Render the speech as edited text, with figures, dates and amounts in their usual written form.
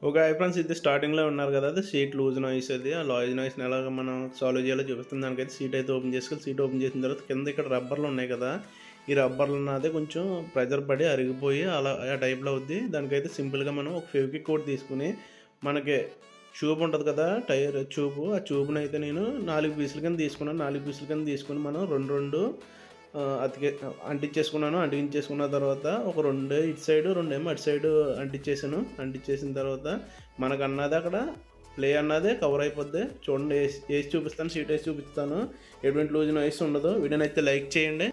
Okay. Hi friends, ఇది స్టార్టింగ్‌లో ఉన్నారు కదా! అది సీట్ లూజ్ నాయిస్ అది. ఆ లూజ్ నాయిస్‌ని ఎలాగ మనం సాల్వ్ చేయాలో చూపిస్తుంది. దానికైతే సీట్ అయితే ఓపెన్ చేసుకోవాలి. సీట్ ఓపెన్ చేసిన తర్వాత కింద ఇక్కడ రబ్బర్లు ఉన్నాయి కదా! ఈ రబ్బర్లు అన్నది కొంచెం ప్రెషర్ పడి అరిగిపోయి అలా ఆ టైప్‌లో అవుద్ది. దానికైతే సింపుల్‌గా మనం ఒక ఫెవిక్విక్ ఒకటి తీసుకొని మనకి ట్యూబ్ ఉంటది కదా! Tyre tube. ఆ ట్యూబ్‌నైతే నేను 4 పీసుల కింద తీసుకున్నాను. 4 పీసుల కింద తీసుకొని మనం 2 అతికే అంటించేసుకున్నాను. అంటించేసుకున్న తర్వాత ఒక 2 ఇటు సైడు, 2 అటు సైడు అంటించేసాను. అంటించేసిన తర్వాత మనకన్నది అక్కడ ప్లే అన్నది కవర్ అయిపోద్ది. చూడండి, ఏసి చూపిస్తాను. సీట్ ఏసి చూపిస్తాను. ఎటువంటి లూజ్ నాయిస్ ఉండదు. వీడియోనైతే లైక్ చేయండి.